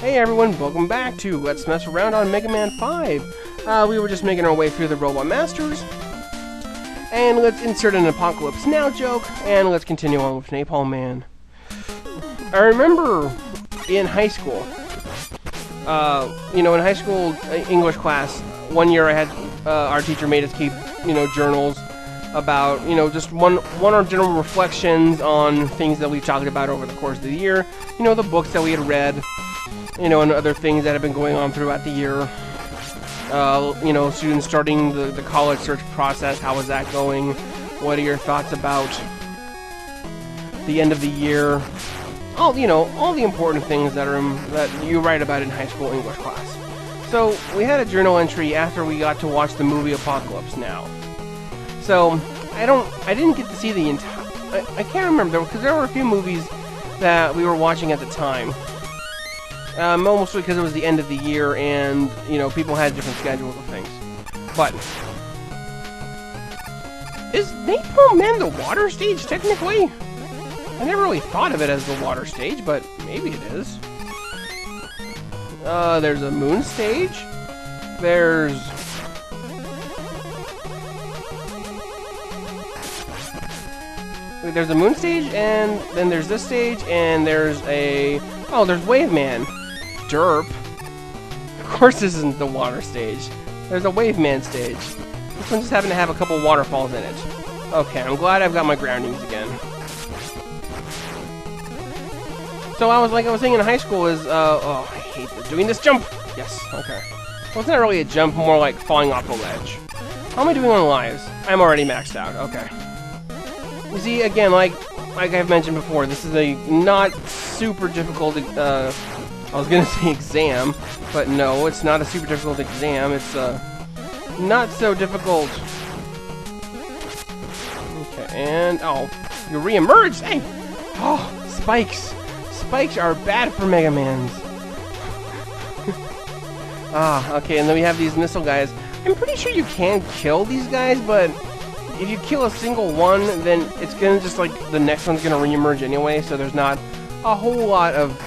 Hey everyone, welcome back to Let's Mess Around on Mega Man 5. We were just making our way through the Robot Masters. And let's insert an Apocalypse Now joke, and let's continue on with Napalm Man. I remember in high school, in high school English class, one year I had, our teacher made us keep, journals about, just one or general reflections on things that we've talked about over the course of the year. The books that we had read, and other things that have been going on throughout the year. Students starting the college search process, how is that going? What are your thoughts about the end of the year? All the important things that you write about in high school English class. So we had a journal entry after we got to watch the movie Apocalypse Now. So I didn't get to see the entire. I can't remember because there were a few movies that we were watching at the time. Mostly because it was the end of the year and, people had different schedules of things. But, is Napalm Man the water stage, technically? I never really thought of it as the water stage, but maybe it is. There's a moon stage. There's a moon stage, and then there's this stage, and there's there's Wave Man. Derp. Of course this isn't the water stage. There's a Wave Man stage. This one just happened to have a couple waterfalls in it. Okay, I'm glad I've got my groundings again. So I was saying in high school is, I hate doing this jump! Yes, okay. Well, it's not really a jump, more like falling off a ledge. How am I doing on lives? I'm already maxed out, okay. You see, again, like I've mentioned before, this is a not super difficult, I was gonna say exam, but no, it's not a super difficult exam, it's not so difficult. Okay, and, you re-emerged! Hey! Oh, spikes! Spikes are bad for Mega Mans. Okay, and then we have these missile guys. I'm pretty sure you can kill these guys, but if you kill a single one, then it's gonna just, the next one's gonna re-emerge anyway, so there's not a whole lot of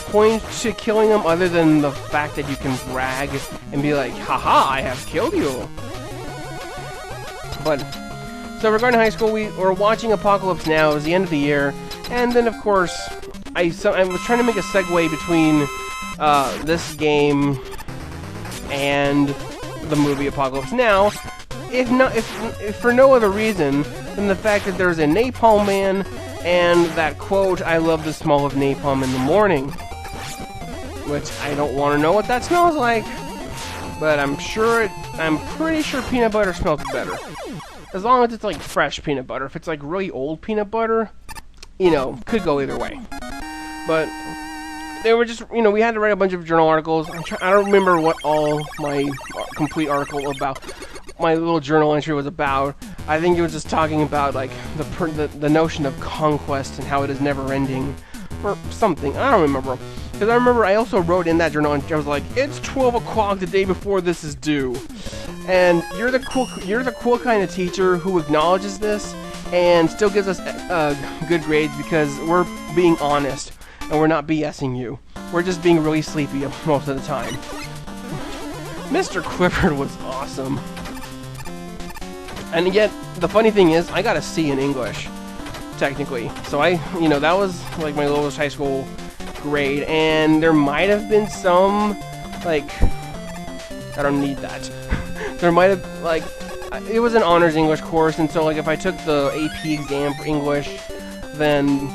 point to killing them other than the fact that you can brag and be like, haha, I have killed you. But, so regarding high school, we were watching Apocalypse Now. It was the end of the year, and then of course, I was trying to make a segue between this game and the movie Apocalypse Now, if for no other reason than the fact that there's a Napalm Man and that quote, I love the smell of napalm in the morning. Which I don't want to know what that smells like, but I'm pretty sure peanut butter smells better. As long as it's fresh peanut butter. If it's really old peanut butter, could go either way. But they were just, we had to write a bunch of journal articles. I don't remember what all my complete article about, my little journal entry was about. I think it was just talking about the notion of conquest and how it is never ending, or something. I don't remember. Because I remember I also wrote in that journal and I was like, it's 12 o'clock the day before this is due. And you're the cool kind of teacher who acknowledges this and still gives us good grades because we're being honest and we're not BSing you. We're just being really sleepy most of the time. Mr. Clifford was awesome. And yet, the funny thing is, I got a C in English, technically. So that was my lowest high school grade, and there might have been some, I don't need that. There might have, it was an honors English course, and so, if I took the AP exam for English, then,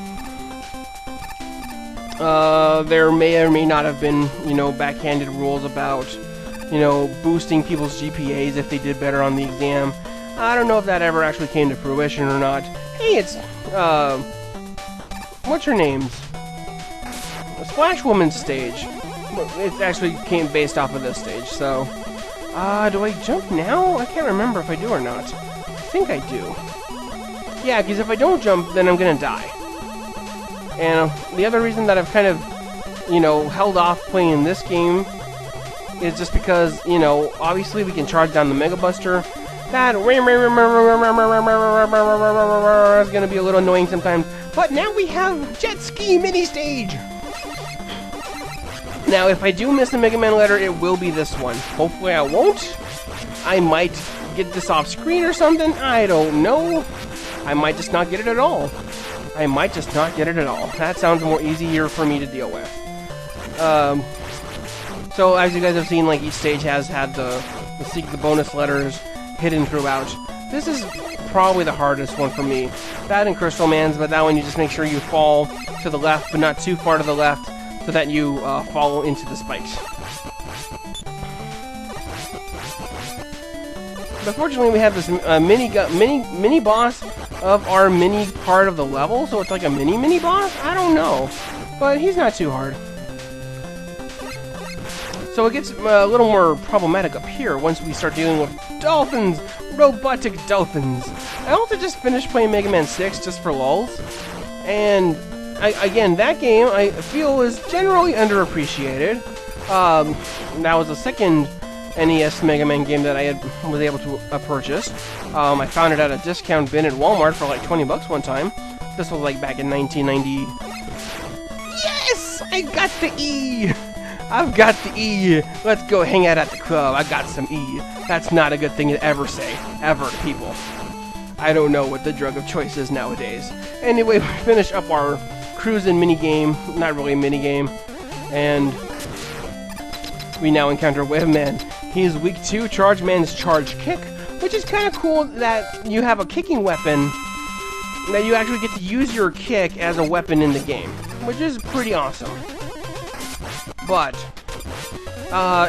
there may or may not have been, backhanded rules about, boosting people's GPAs if they did better on the exam. I don't know if that ever actually came to fruition or not. Hey, it's, what's your names? Splash Woman's stage. It actually came based off of this stage, so... do I jump now? I can't remember if I do or not. I think I do. Yeah, because if I don't jump, then I'm gonna die. And the other reason that I've kind of, held off playing this game is just because, obviously we can charge down the Mega Buster. That is gonna be a little annoying sometimes. But now we have Jet Ski Mini Stage! Now, if I do miss a Mega Man letter, it will be this one. Hopefully I won't. I might get this off screen or something. I don't know. I might just not get it at all. I might just not get it at all. That sounds more easier for me to deal with. So as you guys have seen, like each stage has had the bonus letters hidden throughout. This is probably the hardest one for me. That and Crystal Man's, but that one you just make sure you fall to the left, but not too far to the left, so that you fall into the spikes. But fortunately, we have this mini boss of our mini part of the level, so it's like a mini boss. I don't know, but he's not too hard. So it gets a little more problematic up here once we start dealing with dolphins, robotic dolphins. I also just finished playing Mega Man 6 just for lulz, and again, that game I feel is generally underappreciated. That was the second NES Mega Man game that I was able to purchase. I found it at a discount bin at Walmart for like 20 bucks one time. This was like back in 1990. Yes! I got the E! I've got the E! Let's go hang out at the club. I got some E. That's not a good thing to ever say. Ever to people. I don't know what the drug of choice is nowadays. Anyway, we finish up our cruising minigame. Not really a minigame. And we now encounter Wave Man. He is weak to Charge Man's Charge Kick, which is kind of cool that you have a kicking weapon, that you actually get to use your kick as a weapon in the game, which is pretty awesome. But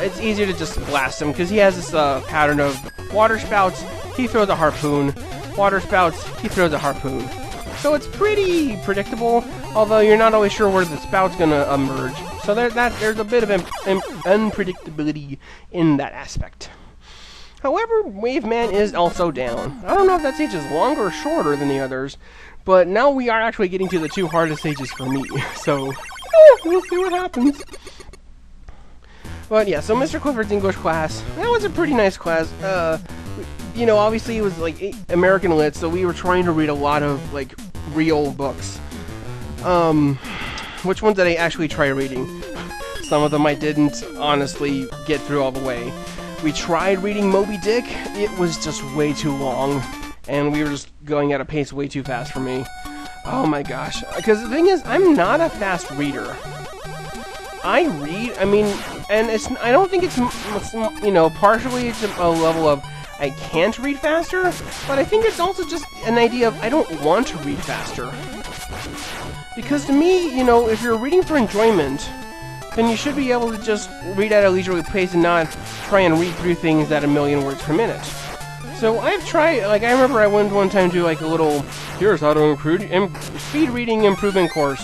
it's easier to just blast him, because he has this pattern of water spouts, he throws a harpoon, water spouts, he throws a harpoon. So it's pretty predictable, although you're not always sure where the spout's going to emerge. So there's a bit of unpredictability in that aspect. However, Wave Man is also down. I don't know if that stage is longer or shorter than the others, but now we are actually getting to the two hardest stages for me. So, we'll see what happens. But yeah, so Mr. Clifford's English class, that was a pretty nice class. You know, obviously it was like American Lit, so we were trying to read a lot of like real books. Which ones did I actually try reading? Some of them I didn't honestly get through all the way. We tried reading Moby Dick, it was just way too long, and we were just going at a pace way too fast for me. Oh my gosh, because the thing is, I'm not a fast reader. I read, I mean, and I don't think it's, you know, partially it's a level of I can't read faster, but I think it's also just an idea of I don't want to read faster. Because to me, you know, if you're reading for enjoyment, then you should be able to just read at a leisurely pace and not try and read through things at 1,000,000 words per minute. So I've tried, like I remember I went one time to like a little, here's how to improve, speed reading improvement course.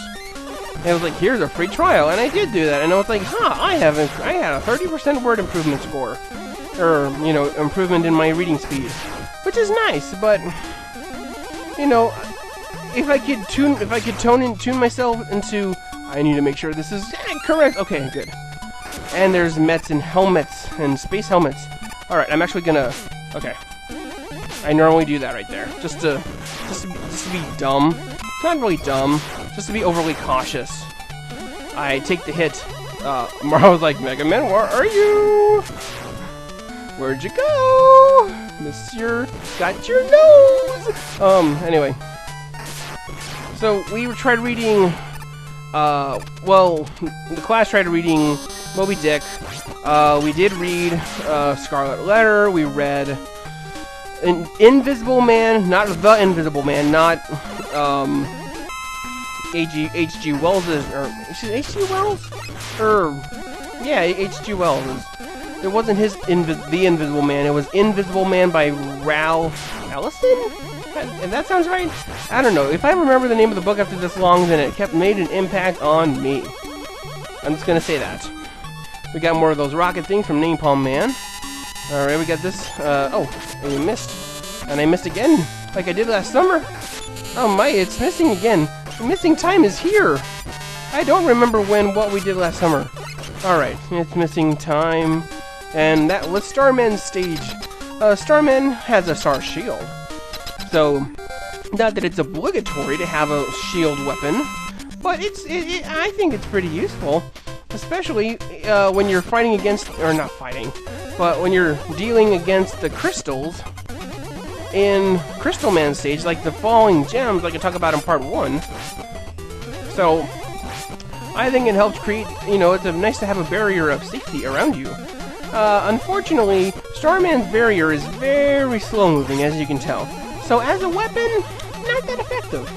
And it was like, here's a free trial, and I did do that, and I was like, I had a 30% word improvement score. Or, you know, improvement in my reading speed. Which is nice, but, you know, if I could tune myself into, I need to make sure this is correct. Okay, good. And there's Mets and helmets and space helmets. Alright, I'm actually gonna, okay. I normally do that right there, just to be dumb. Not really dumb, just to be overly cautious. I take the hit. Mario's like, Mega Man, where are you? Where'd you go? Monsieur got your nose! Anyway. So, we tried reading, well, the class tried reading Moby Dick. We did read, Scarlet Letter. We read Invisible Man, not The Invisible Man, not, H.G. Wells, or, is it H.G. Wells? Yeah, H.G. Wells. It wasn't his The Invisible Man, it was Invisible Man by Ralph Ellison? If that sounds right? I don't know. If I remember the name of the book after this long, then it made an impact on me. I'm just gonna say that. We got more of those rocket things from Napalm Man. Alright, we got this. Oh, and we missed. And I missed again, like I did last summer. Oh my, it's missing again. The missing time is here. I don't remember what we did last summer. Alright, it's missing time. And that was Starman's stage. Starman has a star shield. So, not that it's obligatory to have a shield weapon, but I think it's pretty useful. especially when you're fighting against, or not fighting, but when you're dealing against the crystals in Crystal Man stage, like the falling gems, like I talk about in part 1. So, I think it helps create, you know, it's nice to have a barrier of safety around you. Unfortunately, Starman's barrier is very slow-moving, as you can tell. So, as a weapon, not that effective.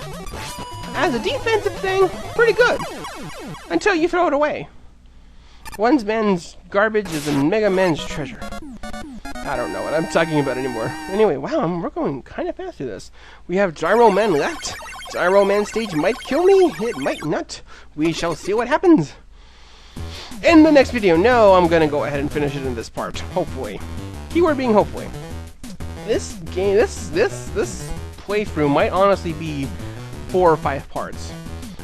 As a defensive thing, pretty good. Until you throw it away. One man's garbage is a Mega Man's treasure. I don't know what I'm talking about anymore. Anyway, wow, we're going kind of fast through this. We have Gyro Man left. Gyro Man stage might kill me. It might not. We shall see what happens. In the next video, no, I'm going to go ahead and finish it in this part. Hopefully. Keyword being hopefully. This game, this playthrough might honestly be 4 or 5 parts.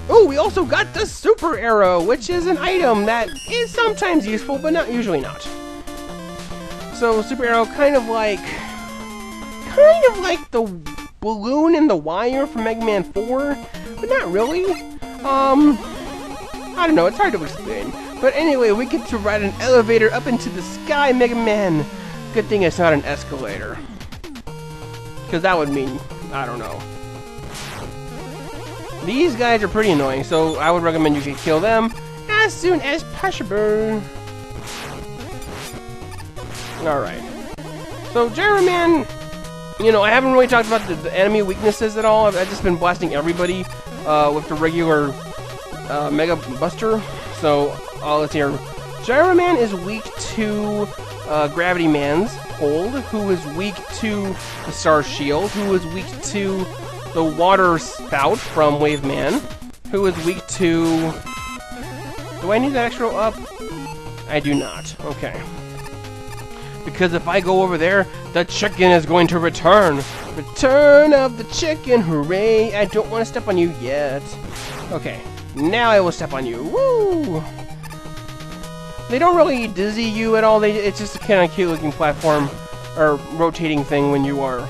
Oh, we also got the Super Arrow, which is an item that is sometimes useful, but usually not. So, Super Arrow, kind of like the balloon in the wire from Mega Man 4, but not really. I don't know, it's hard to explain. But anyway, we get to ride an elevator up into the sky, Mega Man. Good thing it's not an escalator. Because that would mean, I don't know. These guys are pretty annoying, so I would recommend you can kill them as soon as possible. Alright. So, Gyro Man, you know, I haven't really talked about the enemy weaknesses at all. I've just been blasting everybody with the regular Mega Buster. So, let's hear. Gyro Man is weak to Gravity Man's hold, who is weak to the Star Shield, who is weak to the Water Spout from Wave Man, who is weak to... Do I need that extra up? I do not. Okay. Because if I go over there, the chicken is going to return. Return of the chicken, hooray! I don't want to step on you yet. Okay, now I will step on you. Woo! They don't really dizzy you at all. It's just a kind of cute looking platform, or rotating thing when you are...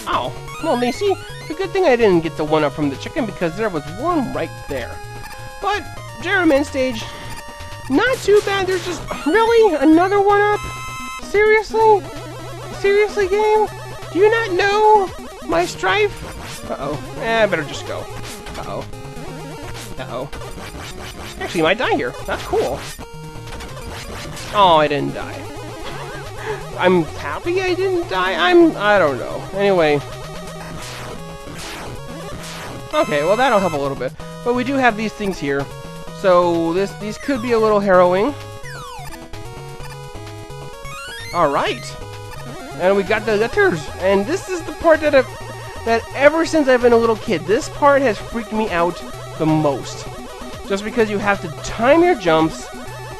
Ow! Well, you see, it's a good thing I didn't get the one up from the chicken because there was one right there. But, Gyro Man stage, not too bad. There's just, really? Another one up? Seriously? Seriously, game? Do you not know my strife? Uh-oh. I better just go. Uh-oh. Uh-oh. Actually, you might die here. That's cool. Oh, I didn't die. I'm happy I didn't die. I don't know. Anyway. Okay, well that'll help a little bit. But we do have these things here. So these could be a little harrowing. Alright. And we got the letters. And this is the part that ever since I've been a little kid, this part has freaked me out the most. Just because you have to time your jumps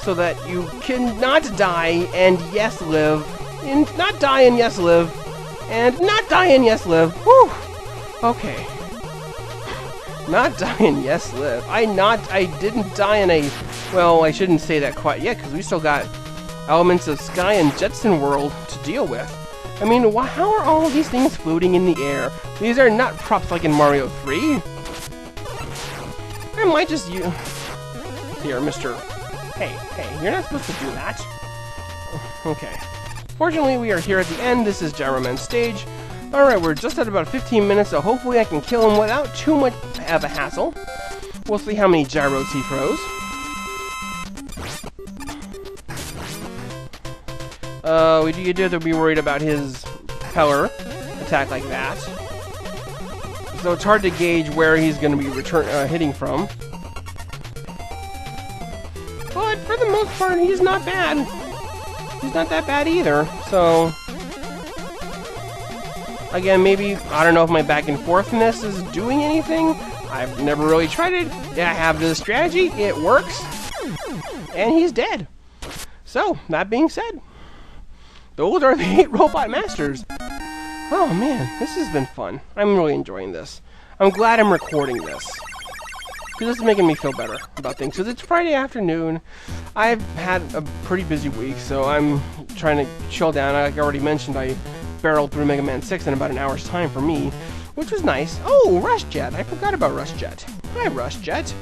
so that you cannot die and yes live. And not die and yes live. And not die and yes live. Whew. Okay. Not die and yes live. I didn't die in a... Well, I shouldn't say that quite yet, because we still got elements of Sky and Jetson World to deal with. I mean, how are all of these things floating in the air? These are not props like in Mario 3. I might just use... Here, Mr. Hey, you're not supposed to do that. Okay. Fortunately, we are here at the end. This is Gyro Man's stage. Alright, we're just at about 15 minutes, so hopefully I can kill him without too much of a hassle. We'll see how many gyros he throws. You do have to be worried about his propeller attack like that. So it's hard to gauge where he's going to be hitting from. But for the most part, he's not bad. He's not that bad either, so... Again, maybe, I don't know if my back and forthness is doing anything. I've never really tried it. I have the strategy, it works. And he's dead. So, that being said, those are the 8 Robot Masters. Oh man, this has been fun. I'm really enjoying this. I'm glad I'm recording this. Because this is making me feel better about things. Because it's Friday afternoon. I've had a pretty busy week, so I'm trying to chill down. Like I already mentioned, I barreled through Mega Man 6 in about an hour's time for me, which was nice. Oh, Rush Jet. I forgot about Rush Jet. Hi, Rush Jet.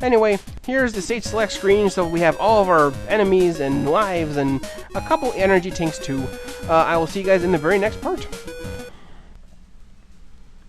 Anyway, here's the stage select screen, so we have all of our enemies and lives and a couple energy tanks too. I will see you guys in the very next part.